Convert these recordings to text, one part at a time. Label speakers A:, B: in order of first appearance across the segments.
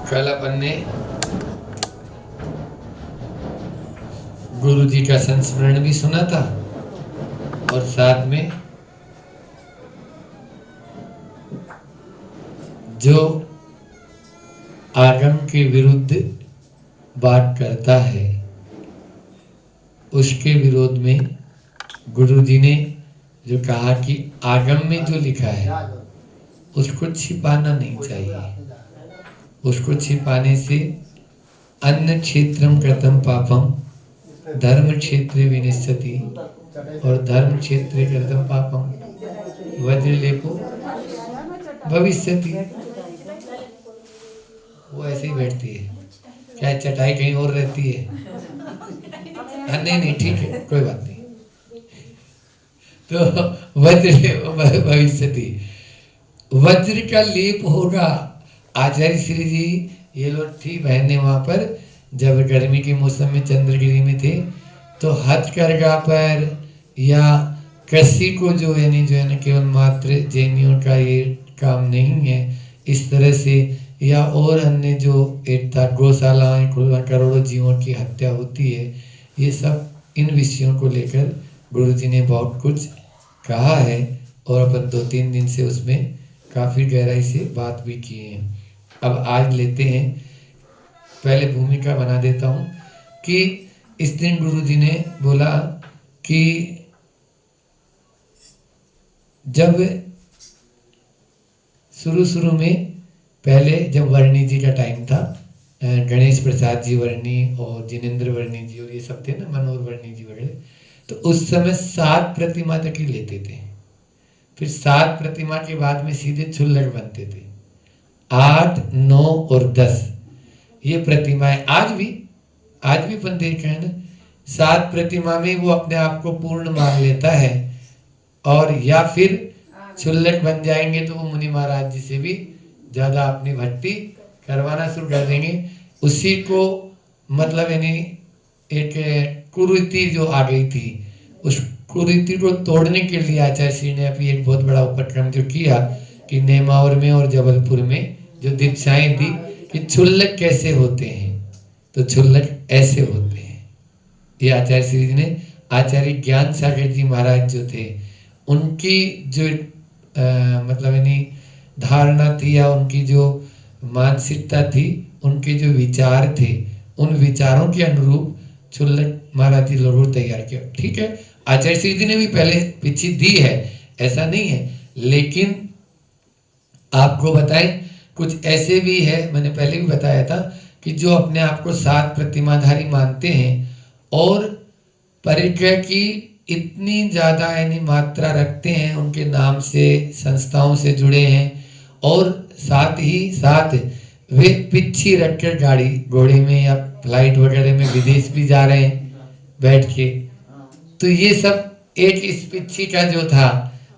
A: कल अपन ने गुरु जी का संस्मरण भी सुना था और साथ में जो आगम के विरुद्ध बात करता है उसके विरोध में गुरु जी ने जो कहा कि आगम में जो लिखा है उसको छिपाना नहीं चाहिए। उसको छिपाने से अन्य क्षेत्रम कृतम पापम धर्म क्षेत्रे विनिश्चति और धर्म क्षेत्रे कृतम पापम वज्रलेपो भविष्यति। वो ऐसे ही बैठती है, क्या चटाई कहीं और रहती है? नहीं ठीक है, कोई बात नहीं। तो वज्र भविष्यति, वज्र का लेप होगा। आचार्य श्री जी ये लोग थी बहने वहां पर जब गर्मी के मौसम में चंद्रगिरी में थे तो हथकरघा पर या कृषि को जो है ना केवल मात्र जैनियों का ये काम नहीं है, इस तरह से या और अन्य जो एक था गौशालाएं करोड़ों जीवों की हत्या होती है, ये सब इन विषयों को लेकर गुरु जी ने बहुत कुछ कहा है और अपन 2-3 दिन से उसमें काफ़ी गहराई से बात भी की है। अब आज लेते हैं, पहले भूमिका बना देता हूँ कि इस दिन गुरु जी ने बोला कि जब शुरू में पहले जब वर्णी जी का टाइम था, गणेश प्रसाद जी वर्णी और जिनेंद्र वर्णी जी और ये सब थे ना, मनोहर वर्णी जी वगैरह, तो उस समय 7 प्रतिमा तक ही लेते थे। फिर 7 प्रतिमा के बाद में सीधे छुल्लक बनते थे। 8, 9 और 10 ये प्रतिमाएं आज भी अपन देख रहे हैं ना। 7 प्रतिमा में वो अपने आप को पूर्ण मान लेता है और या फिर छुल्लक बन जाएंगे तो वो मुनि महाराज जी से भी ज्यादा अपनी भक्ति करवाना शुरू कर देंगे। उसी को मतलब यानी एक कुरीति जो आ गई थी, उस कुरीति को तोड़ने के लिए आचार्य श्री ने अभी एक बहुत बड़ा उपक्रम जो किया कि नेमावर में और जबलपुर में जो दीक्षाएं दी कि छुल्लक कैसे होते हैं, तो छुल्लक ऐसे होते हैं। ये आचार्य श्री जी ने, आचार्य ज्ञान सागर जी महाराज जो थे उनकी जो मतलब यानी धारणा थी या उनकी जो मानसिकता थी, उनके जो विचार थे, उन विचारों के अनुरूप छुल्लक महाराज जी लोगों तैयार किया। ठीक है, आचार्य श्री जी ने भी पहले पीछे दी है, ऐसा नहीं है, लेकिन आपको बताएं कुछ ऐसे भी है, मैंने पहले भी बताया था कि जो अपने आप को 7 प्रतिमाधारी मानते हैं और परिग्रह की इतनी ज्यादा यानी मात्रा रखते हैं, उनके नाम से संस्थाओं से जुड़े हैं और साथ ही साथ वे पिच्छी रखकर गाड़ी घोड़े में या फ्लाइट वगैरह में विदेश भी जा रहे हैं बैठ के, तो ये सब एक इस पिच्छी का जो था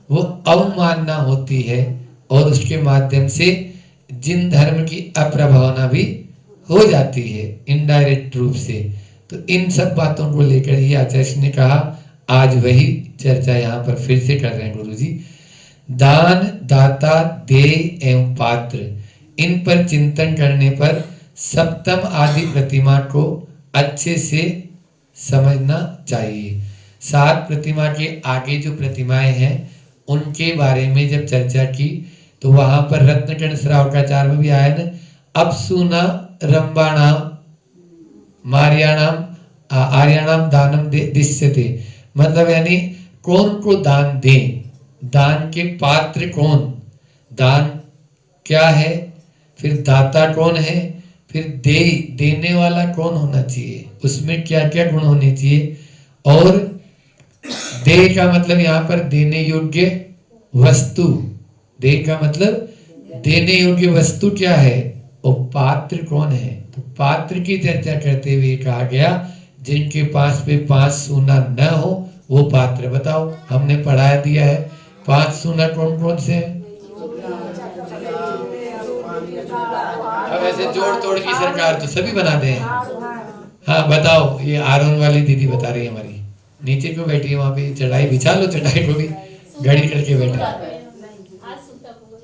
A: वो अवमानना होती है और उसके माध्यम से जिन धर्म की अप्रभावना भी हो जाती है इनडायरेक्ट रूप से। तो इन सब बातों को लेकर ही आचार्य ने कहा, आज वही चर्चा यहाँ पर फिर से कर रहे हैं गुरु जी। दान, दाता, देय एवं पात्र, इन पर चिंतन करने पर सप्तम आदि प्रतिमा को अच्छे से समझना चाहिए। 7 प्रतिमा के आगे जो प्रतिमाएं हैं उनके बारे में जब चर्चा की तो वहां पर रत्नकर्ण श्रावकाचार में भी आया ना, अपसूना रंबाणाम मार्याणाम आर्याणाम दानम दिश्यते, मतलब यानी कौन को दान दें, दान के पात्र कौन, दान क्या है, फिर दाता कौन है, फिर देने वाला कौन होना चाहिए, उसमें क्या क्या गुण होने चाहिए, और दे का मतलब यहाँ पर देने योग्य वस्तु, दे का मतलब देने योग्य वस्तु क्या है और पात्र कौन है। तो पात्र की चर्चा करते हुए कहा गया जिनके पास में 5 सोना न हो वो पात्र बताओ। हमने पढ़ा दिया है 5 सोना कौन कौन से हैं। अब ऐसे जोड़ तोड़ की सरकार तो सभी बना दे। हाँ बताओ, ये आरोन वाली दीदी बता रही है हमारी, नीचे क्यों बैठी है वहां पे, चढ़ाई बिछा लो, चढ़ाई को भी घड़ी करके बैठे।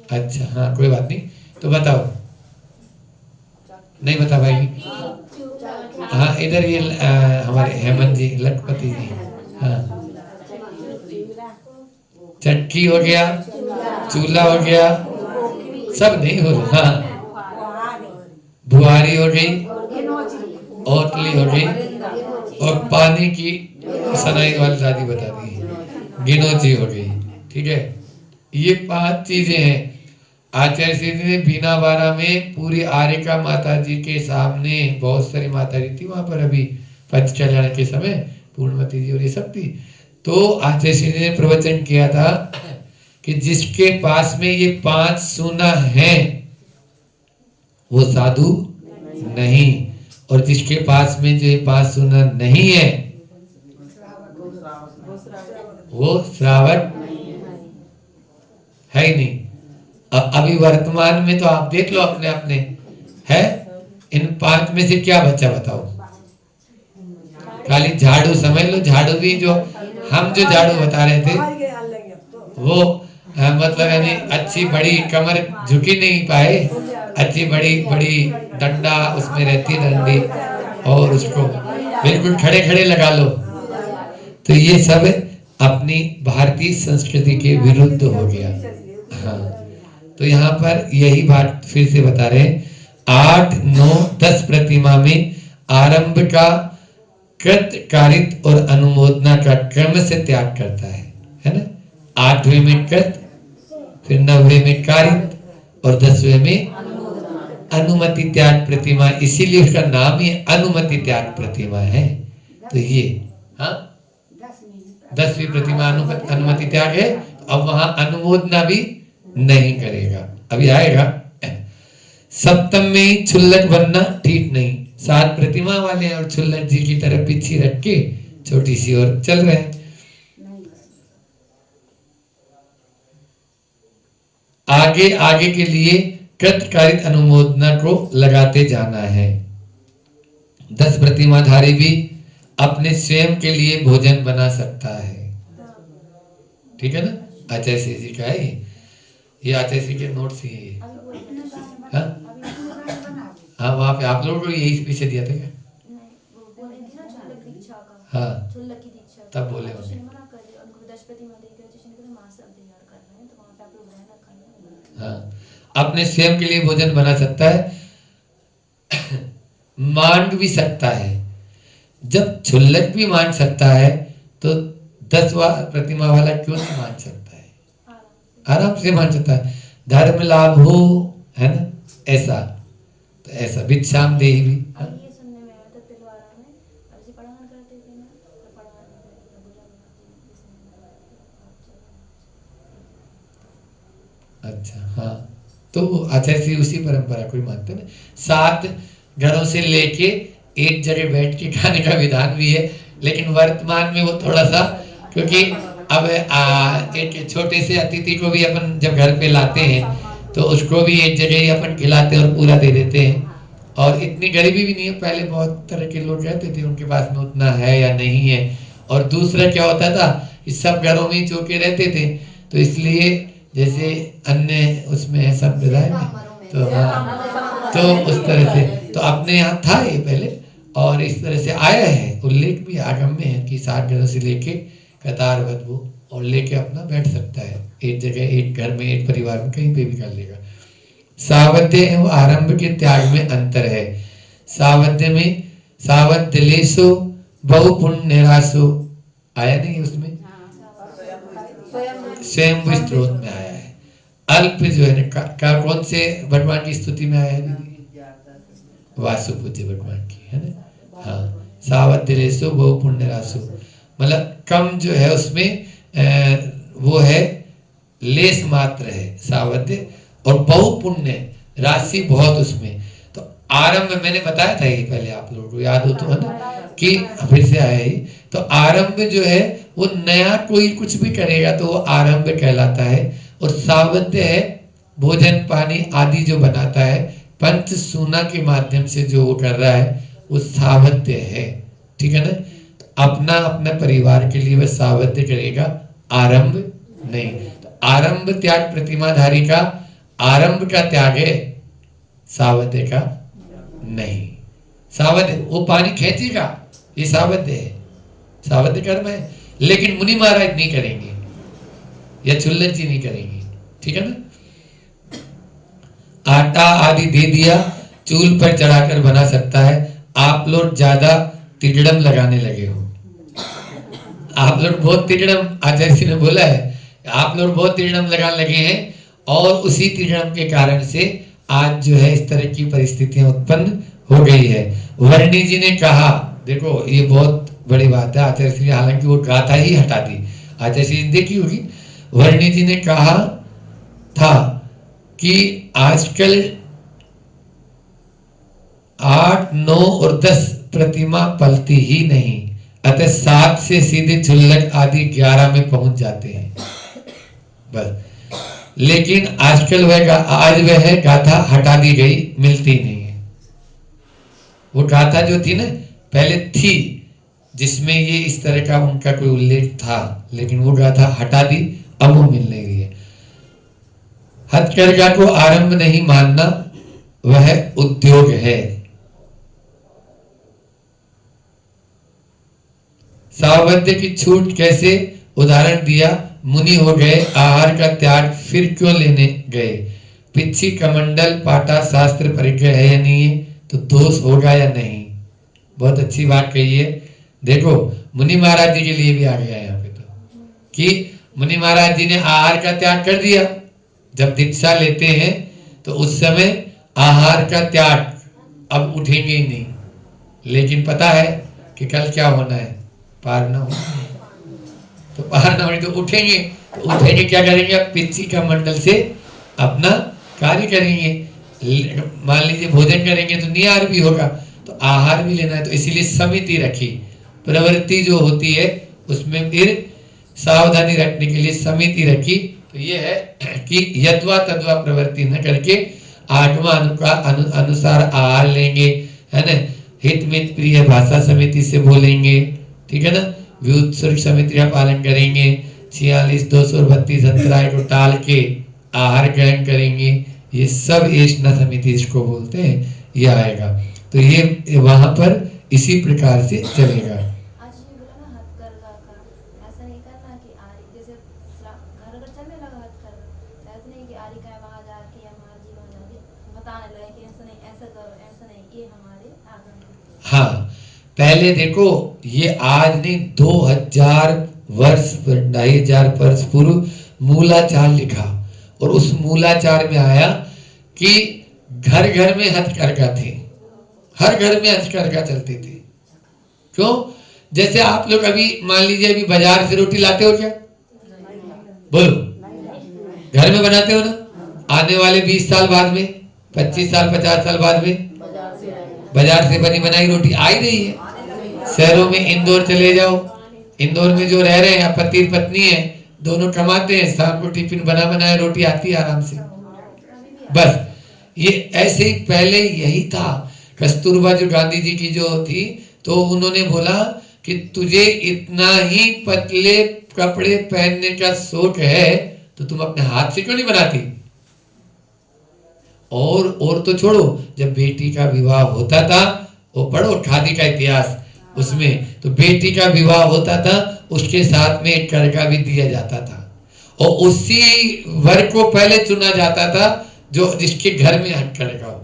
A: अच्छा हाँ कोई बात नहीं, तो बताओ नहीं बता पाएगी? हाँ इधर ये हमारे हेमंत जी लखपति जी। हाँ चटकी हो गया, चूल्हा हो गया, सब नहीं हो रहा। हाँ बुहारी हो गई, ओतली हो गई, और पानी की सनाई वाली दादी बता दी, गिनोची हो गई। ठीक है, ये 5 चीजें हैं। आचार्य श्री जी ने बीना बारा में पूरी आर्यका माता जी के सामने, बहुत सारी माता जी थी वहां पर अभी पंच कल्याण के समय, पूर्णमती जी और ये सब थी। तो आचार्य श्री जी ने प्रवचन किया था कि जिसके पास में ये 5 सोना है वो साधु नहीं, और जिसके पास में जो 5 सोना नहीं है वो श्रावक है ही नहीं। अभी वर्तमान में तो आप देख लो अपने अपने है, इन 5 में से क्या बच्चा बताओ? खाली झाड़ू समझ लो, झाड़ू भी जो हम जो झाड़ू बता रहे थे वो मतलब यानी अच्छी बड़ी कमर झुकी नहीं पाए, अच्छी बड़ी बड़ी डंडा उसमें रहती डंडी, और उसको बिल्कुल खड़े खड़े लगा लो। तो ये सब अपनी भारतीय संस्कृति के विरुद्ध हो गया। हाँ तो यहाँ पर यही बात फिर से बता रहे हैं, 8, 9, 10 प्रतिमा में आरंभ का कृत कारित और अनुमोदना का क्रम से त्याग करता है ना। 8वें में कृत, फिर 9वें में कारित और 10वें में अनुमति त्याग प्रतिमा, इसीलिए उसका नाम ही अनुमति त्याग प्रतिमा है। तो ये हाँ 10वीं प्रतिमा अनुमति त्याग है। अब वहां अनुमोदना भी नहीं करेगा, अभी आएगा। सप्तम में ही छुल्लक बनना ठीक नहीं, 7 प्रतिमा वाले और छुल्लक जी की तरफ पीछे रख के छोटी सी और चल रहे हैं। आगे आगे के लिए कृतकारित अनुमोदना को लगाते जाना है। 10 प्रतिमाधारी भी अपने स्वयं के लिए भोजन बना सकता है। ठीक है ना, आचार्य श्री जी का है ये आचार्य श्री के नोट्स ही है। हाँ वहाँ पे आप लोगों को यही पीछे दिया था क्या? हाँ तब बोले उन्हें। हाँ अपने स्वयं के लिए भोजन बना सकता है, मांग भी सकता है। जब छुल्लक भी मांग सकता है तो 10वां प्रतिमा वाला क्यों नहीं मांग सकता है? आराम से मांग सकता है, धर्म लाभ हो, है ना, ऐसा। तो ऐसा भिक्षाम देहि भी अच्छा। हाँ तो आचार्य श्री उसी परंपरा को ही मानते हैं। 7 घरों से लेके एक जगह बैठ के खाने का विधान भी है, लेकिन वर्तमान में वो थोड़ा सा, क्योंकि अब एक छोटे से अतिथि को भी अपन जब घर पे लाते हैं तो उसको भी एक जगह ही अपन खिलाते हैं और पूरा दे देते हैं। और इतनी गरीबी भी नहीं है, पहले बहुत तरह के लोग रहते थे, उनके पास में उतना है या नहीं है। और दूसरा क्या होता था, इस सब घरों में चौके रहते थे, तो इसलिए जैसे अन्य उसमें संप्रदाय में तो हाँ, तो उस तरह से तो अपने यहाँ था ये पहले, और इस तरह से आया है, उल्लेख भी आगम में है कि 7 घरों से लेके कतारबद्ध वो और लेके अपना बैठ सकता है एक जगह, एक घर में, एक परिवार में, कहीं पे भी कर लेगा। सावध्य एवं आरंभ के त्याग में अंतर है। सावध्य में सावध्यलेशो बहुपुण्यरासो आया नहीं उसमें, स्वयं स्त्रोत में आया है। अल्प जो है ना कौन से भगवान की स्तुति में आया है दीदी? वासुपूज्य भगवान की, है ना। हाँ सावध्यलेशो बहुपुण्यरासो, मतलब कम जो है उसमें वो है, लेस मात्र है सावध्य, और बहुपुण्य राशि बहुत उसमें। तो आरंभ मैंने बताया था ये पहले, आप लोगों को याद हो तो, है ना, कि फिर से आया ही। तो आरंभ जो है वो नया कोई कुछ भी करेगा तो वो आरंभ कहलाता है। और सावध्य है भोजन पानी आदि जो बनाता है पंच सूना के माध्यम से जो वो कर रहा है वो सावध्य है। ठीक है ना, तो अपना अपना परिवार के लिए वह सावध्य करेगा, आरंभ नहीं। तो आरंभ त्याग प्रतिमाधारी का आरंभ का त्याग है, सावध्य का नहीं। सावध, वो पानी खींचेगा, ये सावध है, सावध कर्म है। लेकिन मुनि महाराज नहीं करेंगे या चुल्लन जी नहीं करेंगे, ठीक है ना। आटा आदि दे दिया, चूल पर चढ़ाकर बना सकता है। आप लोग ज्यादा तिगड़म लगाने लगे हो, आप लोग बहुत तिगड़म, आचार्य जी ने बोला है आप लोग बहुत तिगड़म लगाने लगे हैं, और उसी तिगड़म के कारण से आज जो है इस तरह की परिस्थितियां उत्पन्न हो गई है। वर्णी जी ने कहा, देखो ये बहुत बड़ी बात है, आचार्य श्री हालांकि वो गाथा ही हटा दी, आचार्य श्री देखी होगी। वर्णी जी ने कहा था कि आजकल 8, 9 और 10 प्रतिमा पलती ही नहीं, अतः 7 से सीधे चुल्लक आदि 11 में पहुंच जाते हैं बस। लेकिन आजकल आज वह गाथा हटा दी गई, मिलती नहीं है। वो गाथा जो थी ना पहले थी, जिसमें ये इस तरह का उनका कोई उल्लेख था, लेकिन वो गाथा हटा दी, अब वो मिल नहीं रही है। हथकरघा को आरंभ नहीं मानना, वह उद्योग है। सावध्य की छूट कैसे, उदाहरण दिया, मुनि हो गए, आहार का त्याग फिर क्यों लेने गए। पिछी कमंडल पाटा शास्त्र परिग्रह है या नहीं है, तो दोष होगा या नहीं। बहुत अच्छी बात कही है। देखो मुनि महाराज जी के लिए भी आ गया यहाँ पे, तो कि मुनि महाराज जी ने आहार का त्याग कर दिया। जब दीक्षा लेते हैं तो उस समय आहार का त्याग, अब उठेंगे ही नहीं, लेकिन पता है कि कल क्या होना है, पार न हो, तो पार न हो तो उठेंगे, तो उठेंगे क्या करेंगे, अब पिछी का मंडल से अपना कार्य करेंगे। मान लीजिए भोजन करेंगे तो निहार भी होगा, तो आहार भी लेना है, तो इसीलिए समिति रखी। प्रवृत्ति जो होती है उसमें फिर सावधानी रखने के लिए समिति रखी। तो ये है कि यद्वा तद्वा प्रवृत्ति न करके आगमा अनुसार आहार लेंगे, है ना। हित मित प्रिय भाषा समिति से बोलेंगे, ठीक है ना। व्युत्सर्ग समिति का पालन करेंगे। 46, 232 अंतराय को टाल के आहार ग्रहण करेंगे। ये सब एष्णा समिति इसको बोलते हैं, ये आएगा। तो ये वहां पर इसी प्रकार से चलेगा। हाँ, पहले देखो ये आज नहीं, 2000 वर्ष 2500 वर्ष पूर्व मूलाचार लिखा, और उस मूलाचार में आया कि घर घर में हथकरघा थे, हर घर में हथकरघा चलते थे। क्यों? जैसे आप लोग अभी मान लीजिए अभी बाजार से रोटी लाते हो क्या, बोलो, घर में बनाते हो ना। आने वाले 20 साल बाद में, 25 साल 50 साल बाद में बाजार से बनी बनाई रोटी आ ही रही है। शहरों में इंदौर चले जाओ, इंदौर में जो रह रहे हैं पति पत्नी है, दोनों कमाते हैं, शाम को टिफिन बना बनाए रोटी आती है आराम से। बस ये ऐसे ही पहले यही था। कस्तूरबा जो गांधी जी की जो थी, तो उन्होंने बोला कि तुझे इतना ही पतले कपड़े पहनने का शौक है तो तुम अपने हाथ से क्यों नहीं बनाती। और तो छोड़ो, जब बेटी का विवाह होता था, वो पढ़ो खादी का इतिहास, उसमें तो बेटी का विवाह होता था, उसके साथ में एक करघा भी दिया जाता था, और उसी वर को पहले चुना जाता था जो जिसके घर में हथकरघा हो।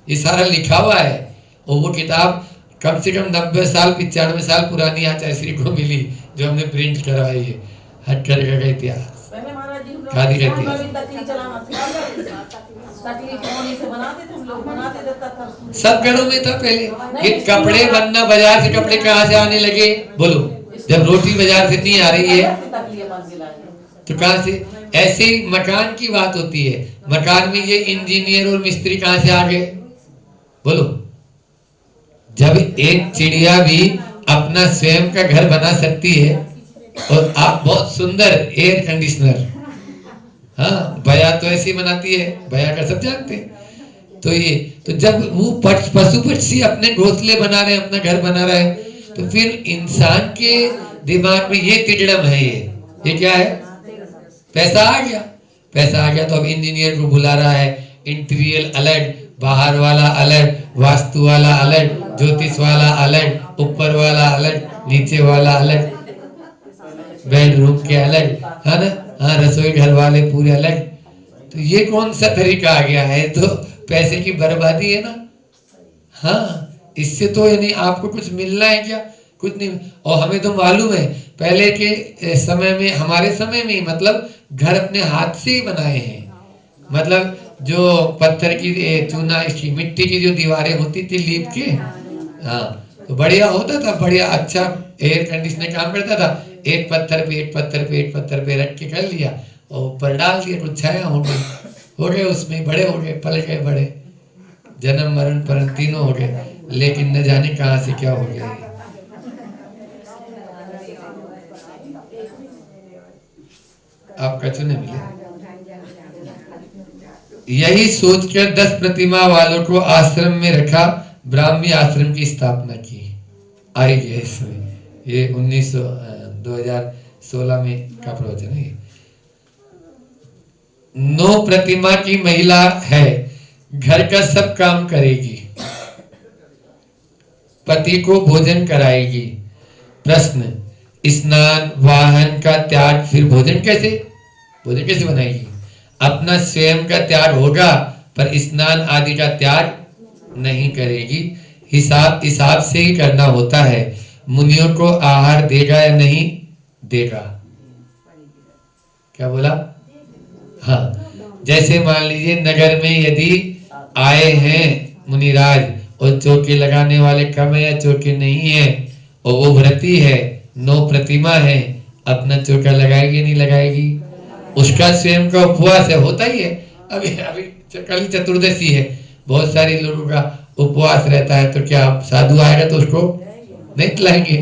A: ये सारा लिखा हुआ है, और वो किताब कम से कम 90 साल 95 साल पुरानी आचार्य श्री को मिली, जो हमने प्रिंट करवाई है, हथकरघा का इतिहास, खादी का इतिहास। सब घरों में था पहले। ये कपड़े बनना, बाजार से कपड़े कहाँ से आने लगे, बोलो। जब रोटी बाजार से नहीं आ रही है तो कहाँ से। ऐसे ही मकान की बात होती है, मकान में ये इंजीनियर और मिस्त्री कहाँ से आ गए, बोलो। जब एक चिड़िया भी अपना स्वयं का घर बना सकती है, और आप बहुत सुंदर एयर कंडीशनर, हाँ भैया तो ऐसी बनाती है, भैया का सब जानते हैं। तो ये तो जब वो पशु पक्षी अपने घोंसले बना रहे हैं, अपना घर बना रहे हैं, तो फिर इंसान के दिमाग में ये तिगड़म है, ये क्या है, पैसा आ गया। पैसा आ गया तो अब इंजीनियर को बुला रहा है, इंटीरियर अलग, बाहर वाला अलग, वास्तु वाला अलग, ज्योतिष वाला अलग, ऊपर वाला अलग, नीचे वाला अलग, बेडरूम के अलग, है ना। हाँ, रसोई घर वाले पूरे अलग। तो ये कौन सा तरीका आ गया है? तो पैसे की बर्बादी है ना। हाँ, इससे तो यानी आपको कुछ मिलना है क्या? कुछ नहीं। और हमें तो मालूम है पहले के समय में, हमारे समय में मतलब घर अपने हाथ से ही बनाए हैं। मतलब जो पत्थर की चूना इसकी मिट्टी की जो दीवारें होती थी लीप के, हाँ, तो बढ़िया होता था, बढ़िया अच्छा एयर कंडीशनर काम करता था। एक पत्थर पे एक पत्थर पे एक पत्थर पे रख के कर लिया और ऊपर डाल दिया, कुछ छाया हो गए उसमें, बड़े हो गए, पल गए बड़े, जन्म मरण परन तीनों हो गए। लेकिन न जाने कहाँ से क्या हो गया। आप कछु नहीं मिले। यही सोचकर 10 प्रतिमा वालों को आश्रम में रखा, ब्राह्मी आश्रम की स्थापना की। आई है इसमें, ये 2016 में का प्रवचन है। 9 प्रतिमा की महिला है, घर का सब काम करेगी, पति को भोजन कराएगी। प्रश्न, स्नान वाहन का त्याग, फिर भोजन कैसे बनाएगी? अपना स्वयं का त्याग होगा पर स्नान आदि का त्याग नहीं करेगी। हिसाब से ही करना होता है। मुनियों को आहार देगा या नहीं देगा? क्या बोला? हाँ, जैसे मान लीजिए नगर में यदि आए हैं मुनिराज और चौके लगाने वाले कम है या चौके नहीं है, और वो व्रती है, 9 प्रतिमा है, अपना चौका लगाएगी नहीं लगाएगी? उसका स्वयं का उपवास है, होता ही है। अभी अभी कल चतुर्दशी है, बहुत सारे लोगों का उपवास रहता है, तो क्या साधु आएगा तो उसको नहीं खिलाएंगे?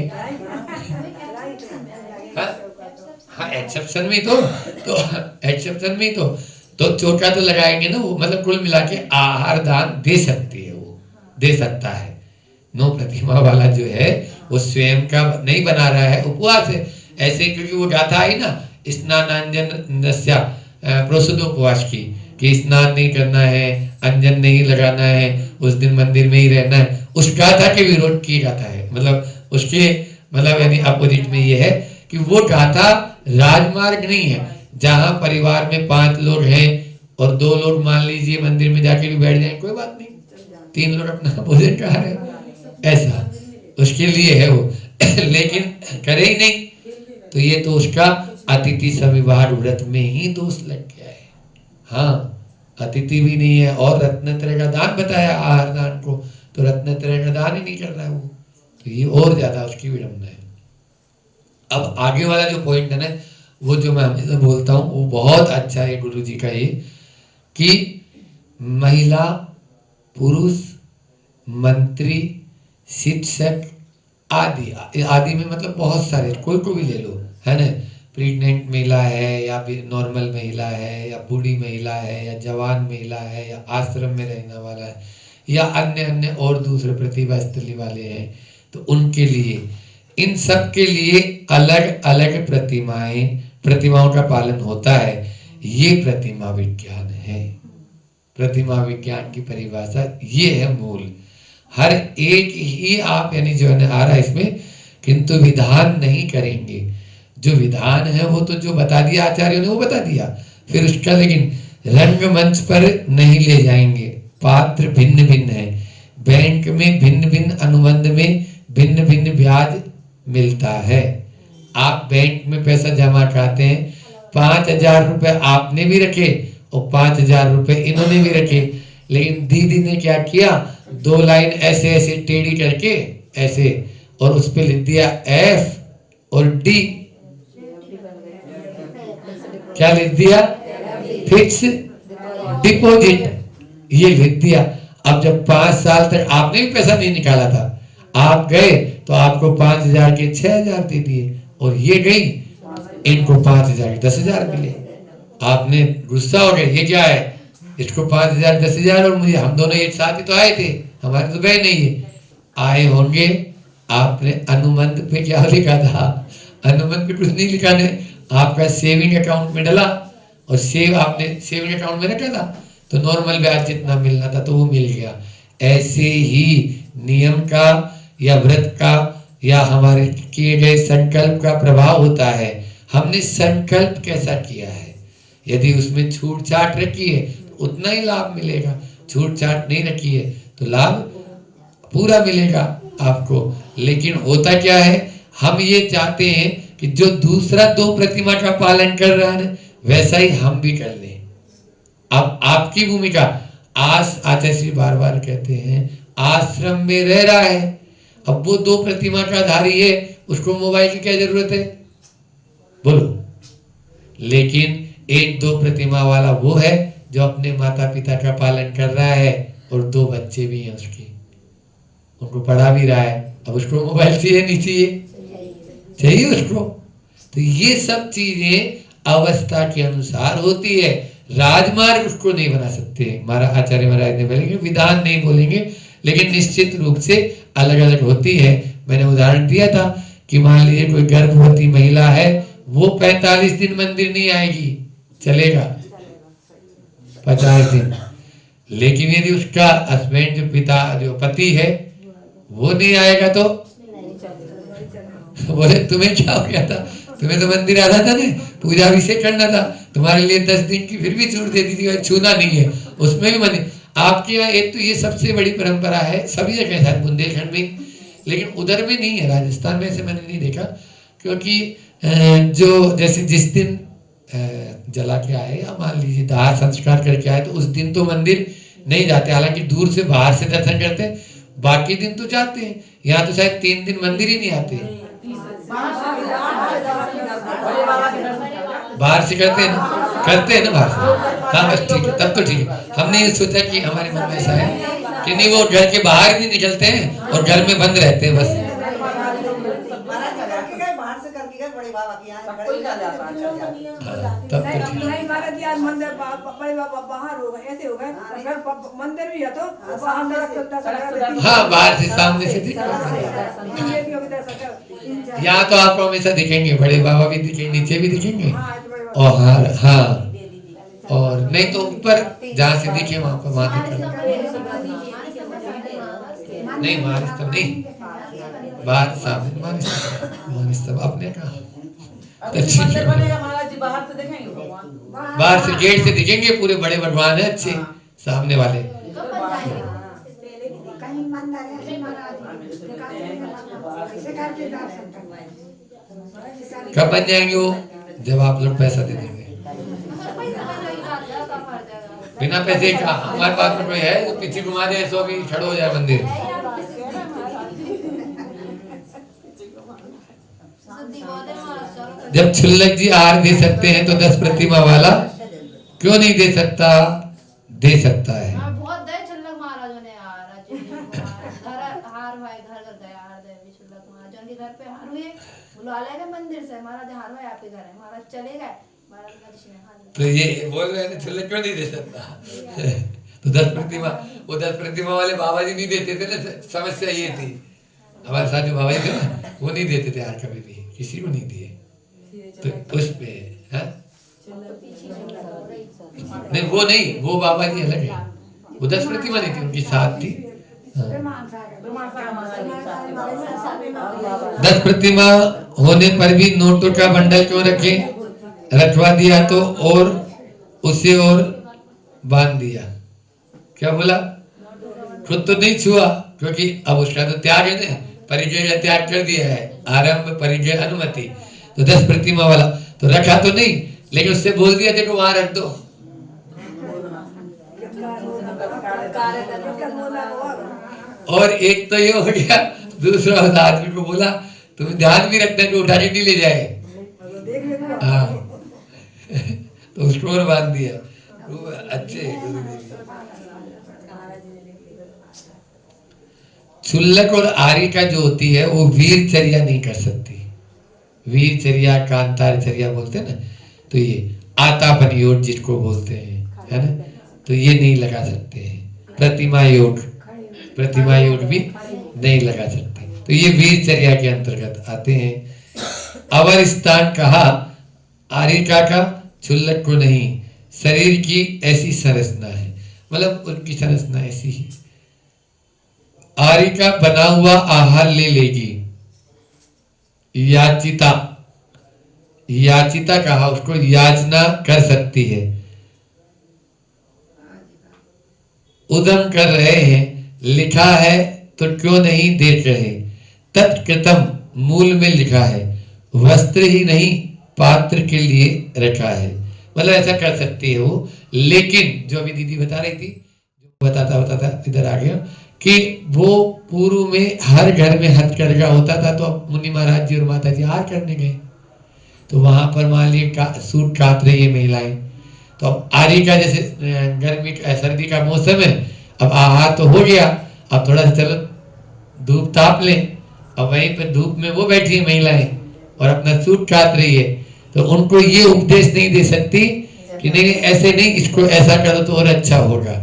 A: हाँ, एक्सेप्शन में तो एक्सेप्शन में तो चौका तो लगाएंगे ना वो। मतलब कुल मिला के आहार दान दे सकती है, वो दे सकता है। 9 प्रतिमा वाला जो है वो स्वयं का नहीं बना रहा है, उपवास है ऐसे, क्योंकि वो गाथा आई ना, स्नानांजन प्रोसुद उपवास की, कि स्नान नहीं करना है, अंजन नहीं लगाना है, उस दिन मंदिर में ही रहना है। उस गाथा के विरोध की गाथा है, मतलब उसके मतलब यानी अपोजिट में ये है कि वो गाथा राजमार्ग नहीं है, जहां परिवार में 5 लोग हैं और 2 लोग मान लीजिए मंदिर में जाके भी बैठ जाए, कोई बात नहीं, 3 लोग अपना भोजन खा रहे, ऐसा उसके लिए है वो। लेकिन करे ही नहीं, तो ये तो उसका अतिथि सविवाह व्रत में ही दोष लग गया है। हाँ, अतिथि भी नहीं है और रत्नत्रय का दान बताया, आहार दान को, तो रत्नत्रय का दान ही नहीं कर रहा है वो, तो ये और ज्यादा उसकी विडंबना है। अब आगे वाला जो पॉइंट है ना, वो जो मैं हमेशा बोलता हूँ, वो बहुत अच्छा है गुरु जी का ये, कि महिला, पुरुष, मंत्री, शिक्षक आदि आदि में मतलब बहुत सारे, कोई को भी ले लो, है ना। प्रेग्नेंट महिला है या नॉर्मल महिला है या बूढ़ी महिला है या जवान महिला है या आश्रम में रहने वाला है या अन्य अन्य और दूसरे प्रतिभा स्थली वाले हैं, तो उनके लिए, इन सब के लिए अलग अलग प्रतिमाओं का पालन होता है। ये प्रतिमा विज्ञान है। प्रतिमा विज्ञान की परिभाषा ये है मूल। हर एक ही आप यानी जो है आ रहा है इसमें, किंतु विधान नहीं करेंगे। जो विधान है वो तो जो बता दिया आचार्यों ने वो बता दिया, फिर उसका लेकिन रंगमंच पर नहीं ले जाएंगे। पात्र भिन्न भिन्न है, बैंक में भिन्न भिन्न अनुबंध में भिन्न भिन्न ब्याज मिलता है। आप बैंक में पैसा जमा कराते हैं, 5,000 रुपए आपने भी रखे और 5,000 रुपए इन्होंने भी रखे, लेकिन दीदी ने क्या किया, 2 लाइन ऐसे ऐसे टेढ़ी करके ऐसे, और उस पे लिख दिया F और D, क्या लिख दिया, फिक्स डिपॉजिट, ये लिख दिया। अब जब 5 साल तक आपने भी पैसा नहीं निकाला था, आप गए तो आपको 5,000 के 6,000 दे दिए, और ये गई इनको 5,000 के 10,000 मिले। आपने गुस्सा हो गए, ये क्या है, इसको 5,000 10,000 और मुझे, हम दोनों एक साथ ही तो आए थे, हमारे तो गए नहीं है। आए होंगे, आपने अनुबंध पे क्या लिखा था, अनुबंध पे कुछ नहीं लिखा ने, आपका सेविंग अकाउंट में डाला और आपने सेविंग अकाउंट में रखा था, तो नॉर्मल ब्याज जितना मिलना था तो वो मिल गया। ऐसे ही नियम का या व्रत का या हमारे किए गए संकल्प का प्रभाव होता है। हमने संकल्प कैसा किया है, यदि उसमें छूट छाट रखी है तो उतना ही लाभ मिलेगा, छूट छाट नहीं रखी है तो लाभ पूरा मिलेगा आपको। लेकिन होता क्या है, हम ये चाहते हैं कि जो दूसरा 2 प्रतिमा का पालन कर रहा है ना, वैसा ही हम भी कर लें। अब आपकी भूमिका, आचार्य श्री बार बार कहते हैं आश्रम में रह रहा है, अब वो 2 प्रतिमा का धारी है, उसको मोबाइल की क्या जरूरत है बोलो। लेकिन 1-2 प्रतिमा वाला वो है जो अपने माता पिता का पालन कर रहा है और 2 बच्चे भी हैं उसके, उनको पढ़ा भी रहा है। अब उसको मोबाइल चाहिए नहीं चाहिए, चाहिए उसको। तो ये सब चीजें अवस्था के अनुसार होती है, राजमार्ग उसको नहीं बना सकते। हमारा आचार्य महाराज ने बोलेंगे, विधान नहीं बोलेंगे, लेकिन निश्चित रूप से अलग अलग होती है। मैंने उदाहरण दिया था कि मान लीजिए कोई गर्भवती महिला है, वो 45 दिन मंदिर नहीं आएगी, चलेगा 50 दिन। लेकिन यदि उसका हस्बैंड जो पिता जो पति है वो नहीं आएगा तो बोले तुम्हें क्या हो गया था, तुम्हें तो मंदिर आना था ना, पूजा अभिषेक करना था, तुम्हारे लिए 10 दिन की फिर भी छूट दे दी थी, छूना नहीं है, उसमें भी मंदिर। आपके यहाँ एक तो ये सबसे बड़ी परंपरा है, सभी जगह शायद बुंदेलखंड में, लेकिन उधर में नहीं है, राजस्थान में ऐसे मैंने नहीं देखा। क्योंकि जो जैसे जिस दिन जला के आए या मान लीजिए दाह संस्कार करके आए तो उस दिन तो मंदिर नहीं जाते, हालांकि दूर से बाहर से दर्शन करते हैं, बाकी दिन तो जाते हैं। यहाँ तो शायद 3 दिन मंदिर ही नहीं आते, बाहर से करते हैं ना, करते हैं ना बाहर से। हाँ बस ठीक है, तब तो ठीक है। हमने ये सोचा कि हमारे मन में ऐसा है कि नहीं, वो घर के बाहर नहीं निकलते हैं और घर में बंद रहते हैं बस। तब तो हाँ, बाहर से सामने से यहाँ तो आपको हमेशा दिखेंगे, बड़े बाबा भी दिखेंगे, नीचे भी दिखेंगे, और हाँ, और नहीं तो ऊपर जहाँ से दिखे वहाँ पर वहाँ नहीं, मारिस तब नहीं, बाहर सामने मारिस तब अपने का बाहर से गेट से दिखेंगे, पूरे बड़े भगवान है अच्छे सामने वाले। कब बन जाएंगे वो, जब आप लोग पैसा दे देंगे। बिना पैसे का हमारे पास में कोई है जो पीछे घुमा दे, सो भी खड़ो हो जाए मंदिर। जब छुल्लक जी आहार दे सकते हैं तो 10 प्रतिमा वाला क्यों नहीं दे सकता, दे सकता है।
B: बहुत दे छुल्लक महाराजों ने हार भाई घर घर गया, हार दे छुल्लक महाराजों के घर पे हार हुए, बुला ले गए मंदिर से, महाराज हार भाई आपके घर है, महाराज चले गए, महाराज का दर्शन हार।
A: तो ये बोल रहे हैं छुल्लक क्यों नहीं दे सकता तो 10 प्रतिमा, वो 10 प्रतिमा वाले बाबा जी नहीं देते थे ना, समस्या ये थी। हमारे साथ जो बाबा जी थे ना, वो नहीं देते थे हार, कभी भी किसी को नहीं दिए। तो उस पे नहीं, वो नहीं, वो बाबा जी अलग है, वो 10 प्रतिमा नहीं थी, उनकी 7 थी। 10 प्रतिमा होने पर भी नोटों का बंडल क्यों रखे, रखवा दिया तो और उसे और बांध दिया। क्या बोला, खुद तो नहीं छुआ, क्योंकि अब उसका तो त्याग है ना, परिचय का त्याग कर दिया है, आरंभ परिचय अनुमति। तो 10 प्रतिमा वाला तो रखा तो नहीं, लेकिन उससे बोल दिया देखो वहां रख दो। और एक तो ये हो गया, दूसरा आदमी को बोला तुम ध्यान भी रखना कि उठा के नहीं ले जाए। हाँ तो उसको और बांध दिया। अच्छे छुल्लक और आरी का जो होती है वो वीर चर्या नहीं कर सकती, वीर चर्या कांतार चर्या बोलते हैं ना, तो ये आतापन योग जिसको बोलते हैं, है ना, तो ये नहीं लगा सकते हैं। प्रतिमा योग, प्रतिमा योग भी नहीं लगा सकते, तो ये वीर चर्या के अंतर्गत आते हैं। अवर स्थान कहा आरिका का, छुल्लक को नहीं। शरीर की ऐसी संरचना है, मतलब उनकी संरचना ऐसी ही आरी का बना हुआ आहार ले लेगी। याचिता, याचिता कहा, उसको याचना कर सकती है। उदम कर रहे हैं, लिखा है तो क्यों नहीं देख रहे। तत्कृतम, मूल में लिखा है, वस्त्र ही नहीं पात्र के लिए रखा है। मतलब ऐसा कर सकती है वो। लेकिन जो अभी दीदी बता रही थी, जो बताता इधर आ गया कि वो पूर्व में हर घर में हथकरघा होता था, तो अब मुनि महाराज जी और माता जी आहार करने गए, तो वहां पर मान लिए सूट काट रही है महिलाएं, तो अब आरी का जैसे गर्मी सर्दी का मौसम है, अब आहार तो हो गया, अब थोड़ा सा चलो धूप ताप लें। अब वहीं पर धूप में वो बैठी है महिलाएं और अपना सूट काट रही है, तो उनको ये उपदेश नहीं दे सकती कि नहीं ऐसे नहीं, इसको ऐसा करो तो और अच्छा होगा,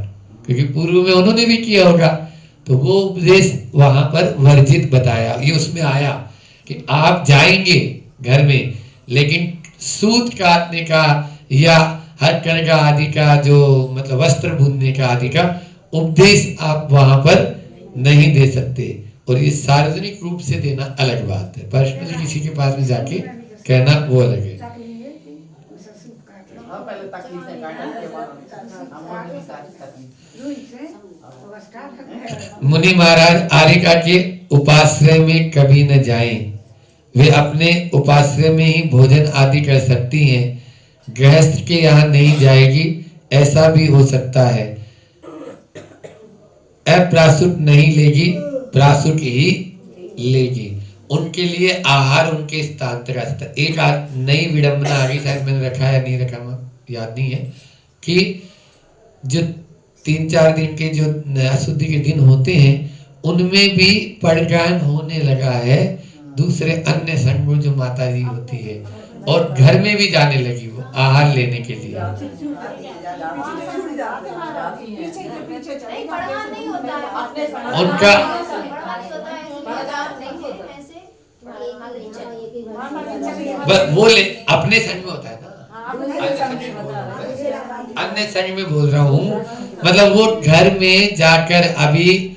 A: क्योंकि पूर्व में उन्होंने भी किया होगा। तो वो उपदेश वहां पर वर्जित बताया। ये उसमें आया कि आप जाएंगे घर में, लेकिन सूत काटने का या हथकरघा आदि का जो मतलब वस्त्र बुनने का आदि का उपदेश आप वहां पर नहीं दे सकते। और ये सार्वजनिक रूप से देना अलग बात है, पर्सनली किसी के पास में जाके कहना वो अलग है। मुनि महाराज आरिका के उपाश्रय में कभी न जाएं, वे अपने उपाश्रय में ही भोजन आदि कर सकती हैं, गृहस्थ के यहाँ नहीं जाएगी, ऐसा भी हो सकता है। अप्रासुट नहीं लेगी, प्रासुट ही लेगी। उनके लिए आहार उनके स्थान तक आ सकता है। एक नई विडंबना आ गई, शायद मैंने रखा या नहीं रखा याद नहीं है, कि जो 3-4 दिन के जो अशुद्धि के दिन होते हैं उनमें भी परिगायन होने लगा है दूसरे अन्य संघों जो माता जी होती है, और घर में भी जाने लगी वो आहार लेने के लिए। उनका वो ले अपने संग में होता है ना, अन्य संग में बोल रहा हूँ, मतलब वो घर में जाकर अभी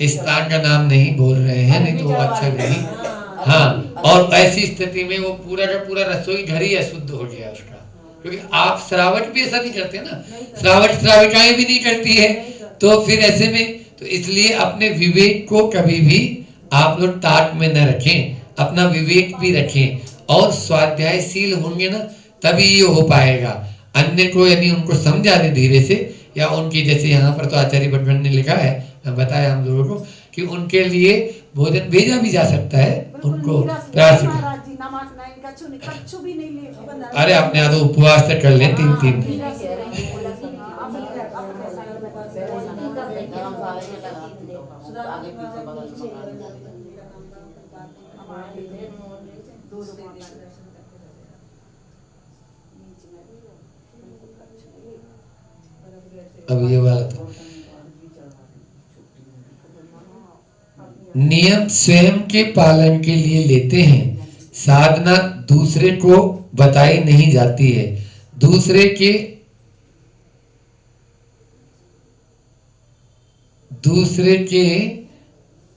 A: स्थान का नाम नहीं बोल रहे हैं, नहीं तो वो अच्छा नहीं। हाँ, और ऐसी स्थिति में वो पूरा का पूरा रसोई घर ही अशुद्ध हो गया उसका, क्योंकि आप श्रावक भी ऐसा नहीं करते ना, श्रावक श्राविकाएं भी नहीं करती है, तो फिर ऐसे में तो इसलिए अपने विवेक को कभी भी आप लोग ताक में न रखें, अपना विवेक भी रखें और स्वाध्यायशील होंगे ना, तभी ये हो पाएगा। अन्य को यदि उनको समझा दे धीरे से, या उनकी जैसे यहाँ पर तो आचार्य भट्ट ने लिखा है, बताया हम लोगों को कि उनके लिए भोजन भेजा भी जा सकता है उनको प्रयास। अरे अपने यहाँ तो उपवास तक कर ले 3-3 अब ये वाला था नियम स्वयं के पालन के लिए लेते हैं, साधना दूसरे को बताई नहीं जाती है। दूसरे के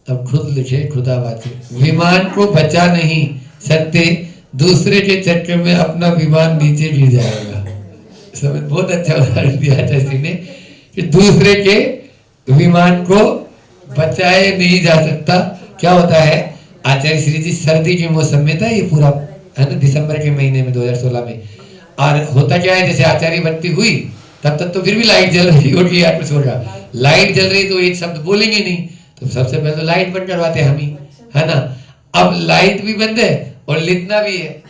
A: अब खुद लिखे खुदाबाजी, विमान को बचा नहीं सकते, दूसरे के चक्कर में अपना विमान नीचे गिर जाएगा। समझ, बहुत अच्छा उदाहरण दिया चाची ने कि दूसरे के विमान को बचाए नहीं जा सकता। क्या होता है, आचार्य श्री जी सर्दी के मौसम में था ये पूरा, है ना, दिसंबर के महीने में 2016 में, और होता क्या है, जैसे आचार्य बत्ती हुई तब तक तो फिर भी लाइट जल रही होगी या कुछ होगा, लाइट जल रही तो एक शब्द बोलेंगे नहीं, तो सबसे पहले तो लाइट बंद करवाते हम ही, है ना। अब लाइट भी बंद है और लिखना भी है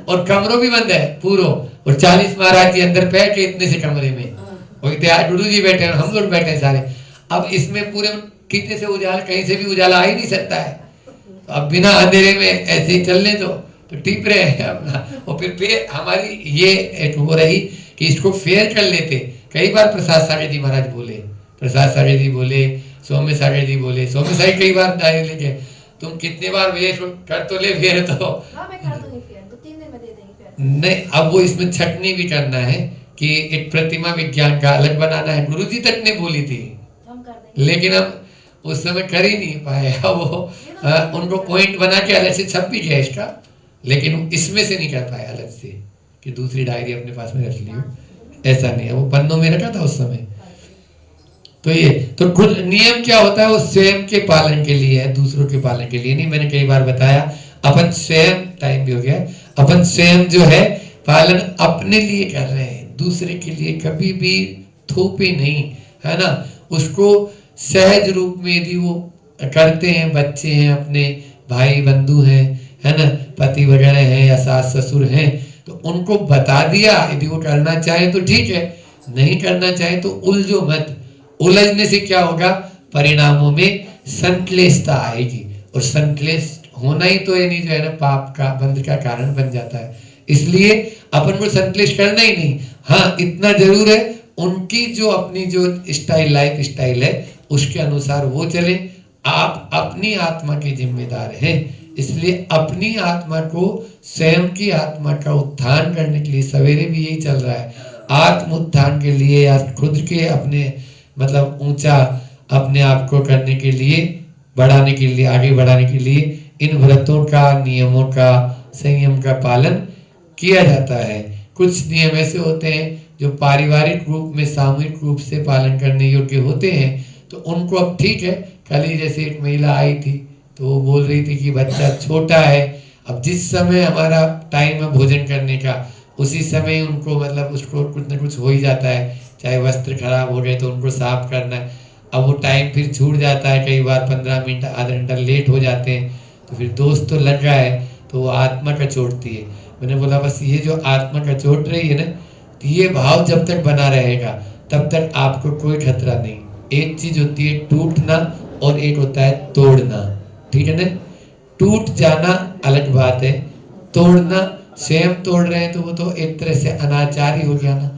A: और कमरों भी बंद है पूरा, और 40 महाराज जी अंदर बैठ के इतने से कमरे में, और गुरु जी बैठे हैं, हम लोग बैठे हैं सारे। अब इसमें पूरे कितने से उजाला, कहीं से भी उजाला आ ही नहीं सकता है, तो अब बिना अंधेरे में ऐसे ही चलने दो, तो टिप रहे हैं अपना। और फिर हमारी ये एक हो रही कि इसको फेयर कर लेते। कई बार प्रसाद सागर जी महाराज बोले, प्रसाद सागर जी बोले, सौम्य सागर जी बोले, सौम्य सागर कई बार डायरी लेके, तुम कितने बार भैया कर तो ले फेयर, तो नहीं, अब वो इसमें छटनी भी करना है कि एक प्रतिमा विज्ञान का अलग बनाना है, गुरुजी तक ने बोली थी, लेकिन अब उस समय कर ही नहीं पाए। अब वो उनको पॉइंट बना के अलग से छप भी गया इसका, लेकिन इसमें से नहीं कर पाए अलग से कि दूसरी डायरी अपने पास में रख लियो, ऐसा नहीं है, वो पन्नों में रखा था उस समय। तो ये तो खुद नियम क्या होता है, वो स्वयं के पालन के लिए है, दूसरों के पालन के लिए नहीं। मैंने कई बार बताया, अपन स्वयं, टाइम भी हो गया, अपन स्वयं जो है पालन अपने लिए कर रहे हैं, दूसरे के लिए कभी भी थोपे नहीं, है ना। उसको सहज रूप में यदि वो करते हैं, बच्चे हैं, अपने भाई बंधु हैं, है ना, पति वगैरह हैं या सास ससुर हैं, तो उनको बता दिया, यदि वो करना चाहे तो ठीक है, नहीं करना चाहे तो उलझो मत। उलझने से क्या होगा, परिणामों में संक्लेशता आएगी, और संक्लेश होना ही तो ये नहीं जो है ना पाप का बंध का कारण बन जाता है। इसलिए अपन को संक्लेश करना ही नहीं। हाँ, इतना जरूर है, उनकी जो अपनी जो स्टाइल, लाइफ स्टाइल है, उसके अनुसार वो चले। आप अपनी आत्मा के जिम्मेदार हैं, इसलिए अपनी आत्मा को, स्वयं की आत्मा का उत्थान करने के लिए सवेरे भी यही चल रहा है, आत्म उत्थान के लिए या खुद के अपने मतलब ऊंचा अपने आप को करने के लिए, बढ़ाने के लिए, आगे बढ़ाने के लिए इन व्रतों का, नियमों का, संयम का पालन किया जाता है। कुछ नियम ऐसे होते हैं जो पारिवारिक रूप में, सामूहिक रूप से पालन करने योग्य होते हैं, तो उनको अब ठीक है। कल ही जैसे एक महिला आई थी, तो वो बोल रही थी कि बच्चा छोटा है, अब जिस समय हमारा टाइम है भोजन करने का, उसी समय उनको मतलब उसको कुछ ना कुछ हो ही जाता है, चाहे वस्त्र खराब हो गए तो उनको साफ करना है। अब वो टाइम फिर छूट जाता है, कई बार 15 मिनट आधा घंटा लेट हो जाते हैं, तो फिर दोस्त तो लग रहा है, तो वो आत्मा का चोटती है। मैंने बोला बस ये जो आत्मा का चोट रही है ना, तो ये भाव जब तक बना रहेगा तब तक आपको कोई खतरा नहीं। एक चीज होती है टूटना, और एक होता है तोड़ना, ठीक है ना। टूट जाना अलग बात है, तोड़ना, स्वयं तोड़ रहे हैं तो वो तो एक तरह से अनाचार ही हो गया ना।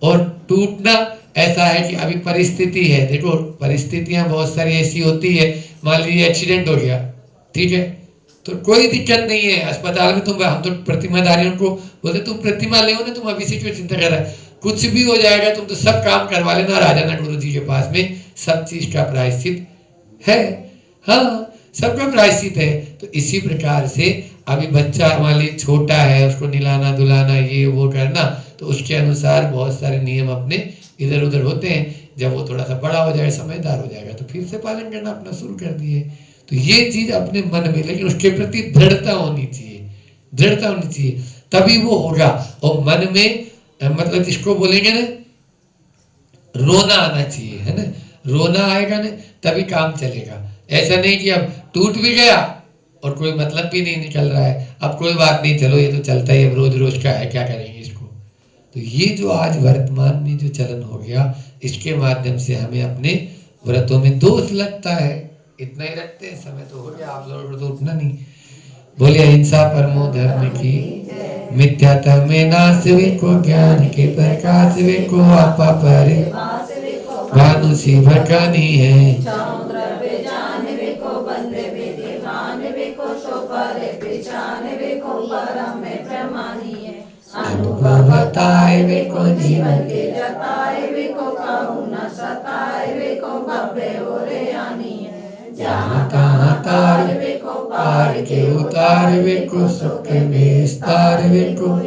A: और टूटना ऐसा है कि अभी परिस्थिति है, देखो परिस्थितियां बहुत सारी ऐसी होती है, मान लीजिए एक्सीडेंट हो गया, ठीक है, तो कोई दिक्कत नहीं है, अस्पताल में तुम, हम तो प्रतिमाधारियों को बोलते तुम प्रतिमा ले ना, तुम अभी से क्यों चिंता कर रहा है, कुछ भी हो जाएगा, तुम तो सब काम करवा लेना और आ जाना गुरु जी के पास में, सब चीज का प्रायश्चित है। हाँ, सबका प्रायश्चित है। तो इसी प्रकार से अभी बच्चा मान लीजिए छोटा है, उसको निलाना धुलाना, ये वो करना, तो उसके अनुसार बहुत सारे नियम अपने इधर उधर होते हैं। जब वो थोड़ा सा बड़ा हो जाए, समझदार हो जाएगा, तो फिर से पालन करना अपना शुरू कर दिए। तो ये चीज अपने मन में, लेकिन उसके प्रति दृढ़ता होनी चाहिए, दृढ़ता होनी चाहिए, तभी वो होगा। और मन में मतलब जिसको बोलेंगे ना, रोना आना चाहिए, है ना, रोना आएगा ना तभी काम चलेगा। ऐसा नहीं कि अब टूट भी गया और कोई मतलब भी नहीं निकल रहा है, अब कोई बात नहीं, चलो ये तो चलता ही, अब रोज रोज का है, क्या करेंगे इसको। तो ये जो आज वर्तमान में जो चलन हो गया, इसके माध्यम से हमें अपने व्रतों में दोष लगता है। इतना ही रखते हैं, समय तो हो गया, आप लोगों को तो उठना नहीं। बोले अहिंसा परमो धर्म की, मिथ्यात्व में नाश को, ज्ञान के प्रकाश को, आपा पर भानु सी भटकानी है। अनुभव बताए वे को, जीवन के जताए वे को, कहूँ न सताए वे को, भव्य हो रे आनी है। जहाँ तहाँ तार वे को, पार के उतार वे को, सुख विस्तार वे को,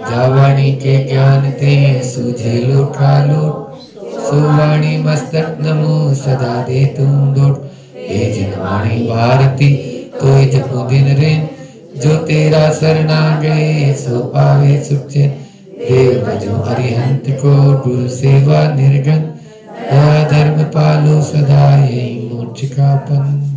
A: जावाणी के ज्ञान ते सूझे लोका लोट, सुवाणी मस्तक नमो सदा दे तुम डोट। ए जिनवाणी भारती तो जपो दिन रेन, जो तेरा शरणा गए सो पावे सुख चैन। देव भजो अरिहंत को, गुरु सेवा निर्गन, दया धर्म पालो सदा, यही मोक्ष का पन।